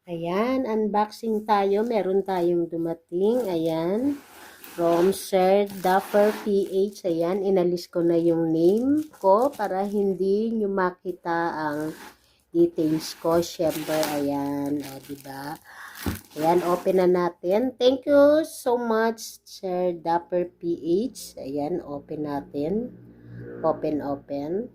Ayan, unboxing tayo. Meron tayong dumating. Ayan. From Sir Dapper PH. Ayan, inalis ko na yung name ko para hindi nyo makita ang details ko. Siyempre, ayan. O, diba? Ayan, open na natin. Thank you so much, Sir Dapper PH. Ayan, open natin. Open, open.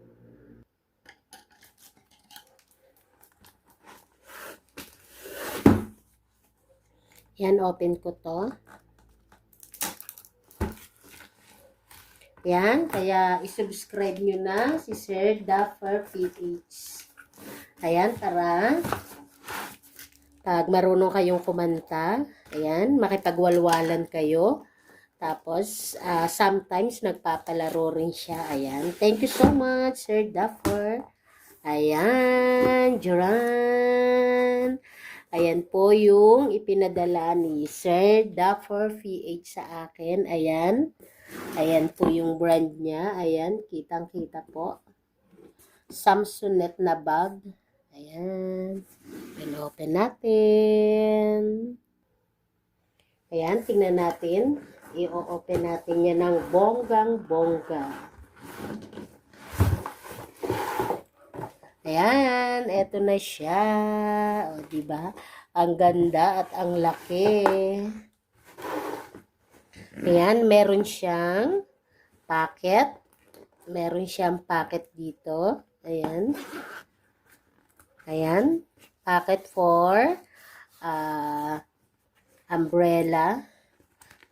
Ayan, open ko to. Yan, kaya isubscribe nyo na si Sir Dapper PH. Ayan, para pag marunong kayong kumanta, ayan, makipagwalwalan kayo. Tapos, sometimes nagpapalaro rin siya. Ayan, thank you so much, Sir Dapper. Ayan, Joran. Ayan po yung ipinadala ni Sir Dapper PH sa akin. Ayan. Ayan po yung brand niya. Ayan, kitang-kita po. Samsonite na bag. Ayan. Open natin. Ayan, tingnan natin. I-open natin yan ng bonggang-bongga. Ayan, eto na siya. O, diba? Ang ganda at ang laki. Ayan, meron siyang packet. Meron siyang packet dito. Ayan. Ayan. Packet for umbrella.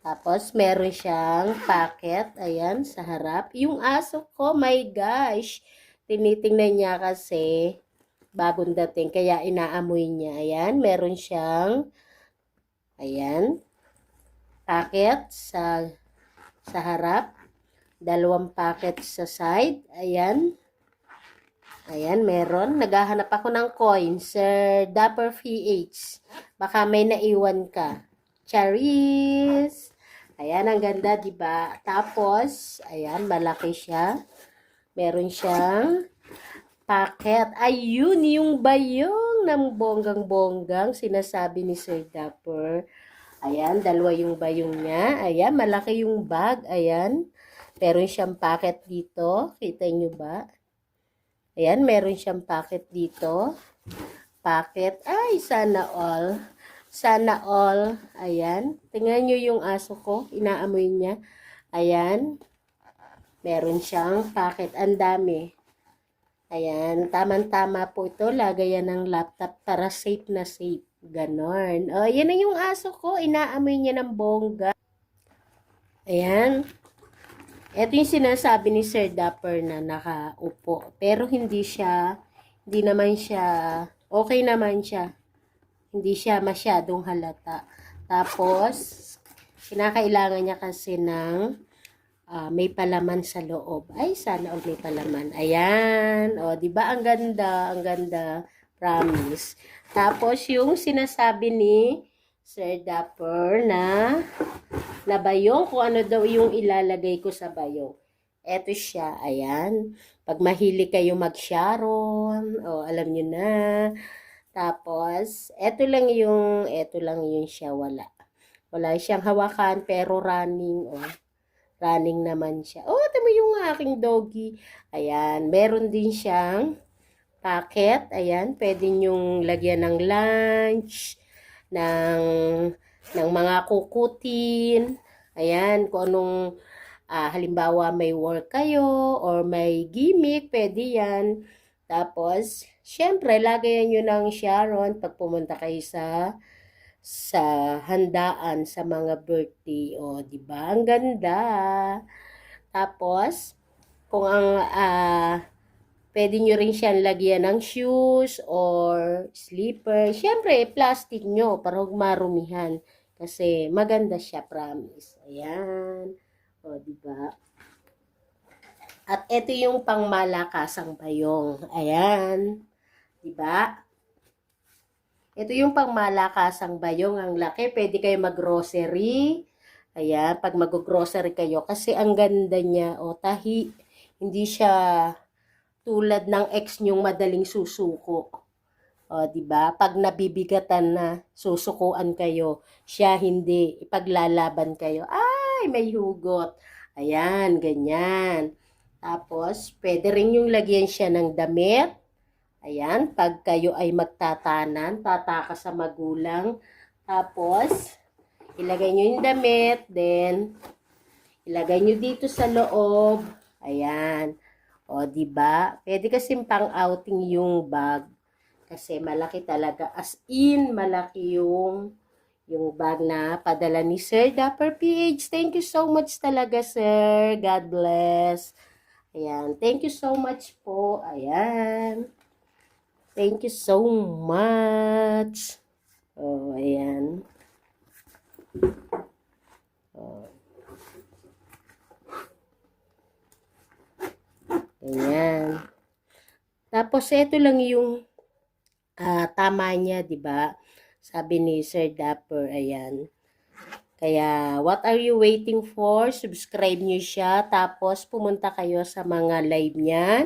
Tapos, meron siyang packet. Ayan, sa harap. Yung aso ko, my gosh. Tinitingnan niya kasi bagong dating. Kaya inaamoy niya. Ayan, meron siyang ayan. Packet sa harap, dalawang packet sa side, ayan. Ayan, meron. Naghahanap ako ng coins, Sir Dapper PH. Baka may naiwan ka. Charis! Ayan, ang ganda, diba? Tapos, ayan, malaki siya. Meron siyang packet. Ayun, yung bayong ng bonggang-bonggang sinasabi ni Sir Dapper. Ayan, dalawa yung bayong niya. Ayan, malaki yung bag. Ayan, meron siyang packet dito. Kita nyo ba? Ayan, meron siyang packet dito. Packet. Ay, sana all. Sana all. Ayan. Tingnan nyo yung aso ko. Inaamoy niya. Ayan. Meron siyang packet. Ang dami. Ayan. Tama-tama po ito. Lagayan ng laptop para safe na safe. Ganon. O, yan na yung aso ko. Inaamoy niya ng bongga. Ayan. Ito yung sinasabi ni Sir Dapper na nakaupo. Pero hindi naman siya, okay naman siya. Hindi siya masyadong halata. Tapos, kinakailangan niya kasi ng may palaman sa loob. Ay, sana may palaman. Ayan. O, diba? Ang ganda. Ang ganda. Promise. Tapos, yung sinasabi ni Sir Dapper na bayong, kung ano daw yung ilalagay ko sa bayong. Eto siya, ayan. Pag mahilig kayo mag-sharon, o alam nyo na. Tapos, eto lang yung siya, wala. Wala siyang hawakan, pero running, running naman siya. Oh, tama yung aking doggy. Ayan, meron din siyang packet. Ayan, pwede nyong lagyan ng lunch, ng mga kukutin. Ayan, kung anong, halimbawa may work kayo, or may gimmick, pwede yan. Tapos, syempre, lagayan nyo ng Sharon pag pumunta kayo sa handaan, sa mga birthday. O, diba? Ang ganda. Tapos, kung pwede nyo rin siyang lagyan ng shoes or slipper. Siyempre, plastic nyo para huwag marumihan. Kasi maganda siya, promise. Ayan. O, diba? At ito yung pangmalakasang bayong. Ayan. Diba? Ito yung pangmalakasang bayong. Ang laki. Pwede kayo mag-grocery. Ayan. Pag mag-grocery kayo. Kasi ang ganda niya. O, tahi. Hindi siya tulad ng ex nyong madaling susuko. O, di ba? Pag nabibigatan na, susukuan kayo. Siya hindi. Ipaglalaban kayo. Ay, may hugot. Ayan, ganyan. Tapos, pwede rin yung lagyan siya ng damit. Ayan, pag kayo ay magtatanan, tataka sa magulang. Tapos, ilagay nyo yung damit, then, ilagay nyo dito sa loob. Ayan. O, di ba? Pwede kasing pang-outing yung bag. Kasi malaki talaga. As in, malaki yung bag na padala ni Sir Dapper PH. Thank you so much talaga, sir. God bless. Ayan. Thank you so much po. Ayan. Thank you so much. Oh, ayan. Oh. Ayan. Tapos, ito lang yung tama niya, di ba? Sabi ni Sir Dapper, ayan. Kaya, what are you waiting for? Subscribe niyo siya, tapos pumunta kayo sa mga live niyan.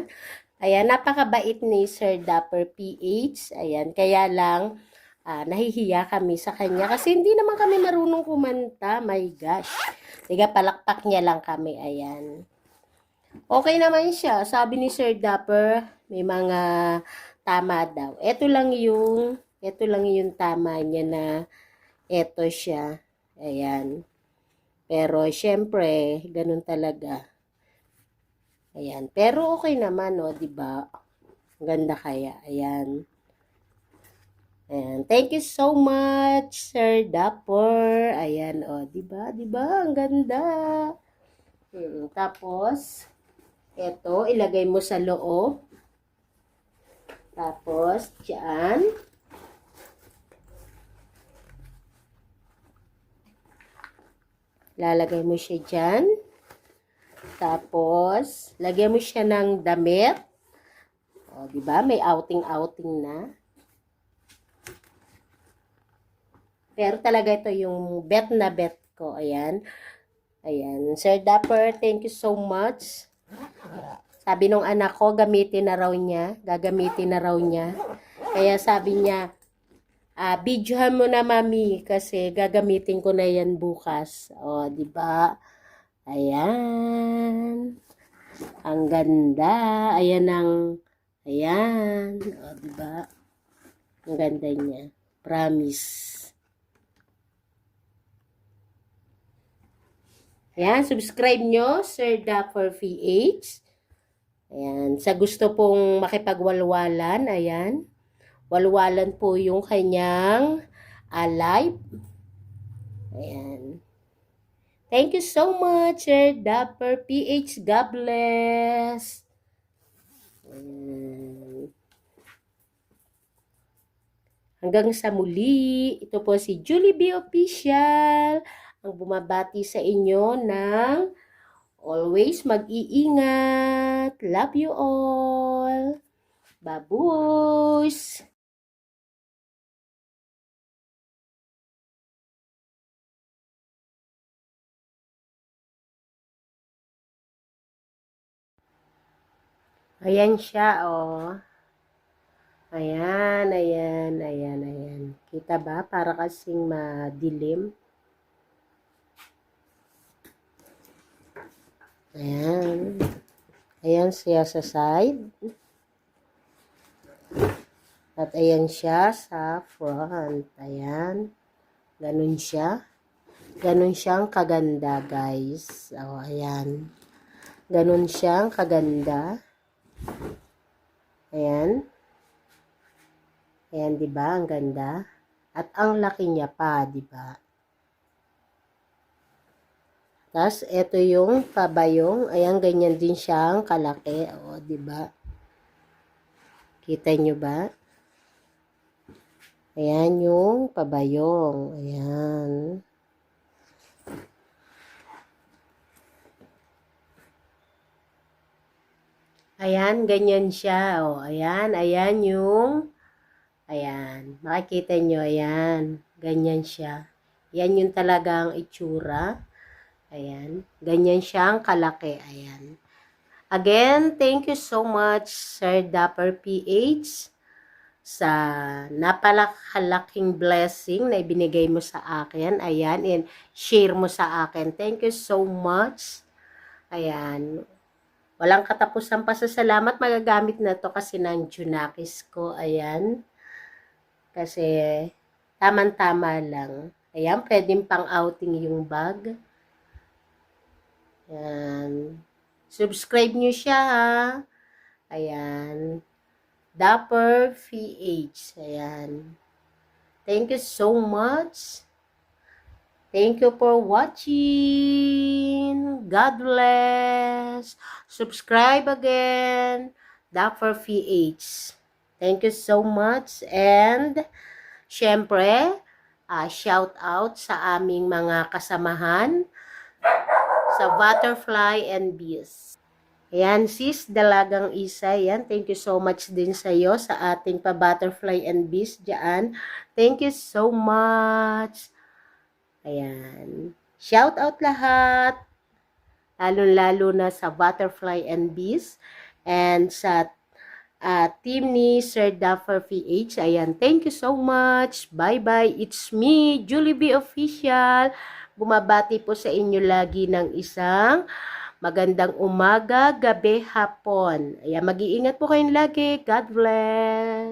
Ayan, napakabait ni Sir Dapper PH. Ayan, kaya lang, nahihiya kami sa kanya kasi hindi naman kami marunong kumanta. My gosh. Tiga, palakpak niya lang kami. Ayan. Okay naman siya. Sabi ni Sir Dapper, may mga tama daw. Ito lang yung tama niya na ito siya. Ayan. Pero, syempre, ganun talaga. Ayan. Pero, okay naman, no? Diba? Ganda kaya. Ayan. Ayan. Thank you so much, Sir Dapper. Ayan, o. Diba? Diba? Ang ganda. Tapos, ito, ilagay mo sa loob. Tapos, dyan. Lalagay mo siya dyan. Tapos, lagyan mo siya ng damit. O, diba? May outing-outing na. Pero talaga ito yung bet na bet ko. Ayan. Ayan. Sir Dapper, thank you so much. Sabi nung anak ko, gagamitin na raw niya. Kaya sabi niya, videohan mo na mami kasi gagamitin ko na yan bukas. O, di ba? Ayan. Ang ganda. Ayan. O, di ba? Ang ganda niya. Promise. Ayan, subscribe nyo, Sir Dapper PH. Ayan, sa gusto pong makipagwalwalan, ayan. Walwalan po yung kanyang live. Ayan. Thank you so much, Sir Dapper PH. God bless. Ayan. Hanggang sa muli, ito po si Julie B. Official, ang bumabati sa inyo ng always mag-iingat. Love you all. Babush! Ayan siya, oh. Ayan. Kita ba? Para kasing madilim. Ayan. Ayan siya sa side. At ayan siya sa front. Ayan. Ganun siya. Ganun siyang kaganda, guys. O, ayan. Ganun siyang kaganda. Ayan. Ayan, diba? Ang ganda. At ang laki niya pa, diba? Tapos, ito yung pabayong. Ayan, ganyan din siyang kalaki. O, diba? Kita nyo ba? Ayan yung pabayong. Ayan. Ayan, ganyan siya. O, ayan yung, ayan. Makikita nyo, ayan. Ganyan siya. Yan yung talagang itsura. Ayan. Ganyan siyang kalaki. Ayan. Again, thank you so much, Sir Dapper PH. sa napakalaking blessing na ibinigay mo sa akin. Ayan, and share mo sa akin. Thank you so much. Ayan. Walang katapusang pasasalamat. Magagamit na to kasi ng Junakis ko. Ayan. Kasi tamang-tama lang. Ayan, pwedeng pang outing yung bag. Ayan. Subscribe nyo siya ha. Ayan. Dapper PH. Ayan. Thank you so much. Thank you for watching. God bless. Subscribe again. Dapper PH. Thank you so much. And, syempre, shout out sa aming mga kasamahan sa Butterfly and Bees. Ayan, sis, Dalagang Isa, yan. Thank you so much din sa iyo sa ating pa-Butterfly and Bees dyan. Thank you so much. Ayan. Shout out lahat. Lalo-lalo na sa Butterfly and Bees. And sa team ni Sir Dapper PH. Ayan, thank you so much. Bye-bye. It's me, Julie B. Official. Bumabati po sa inyo lagi ng isang magandang umaga, gabi, hapon. Ayan, mag-iingat po kayong lagi. God bless.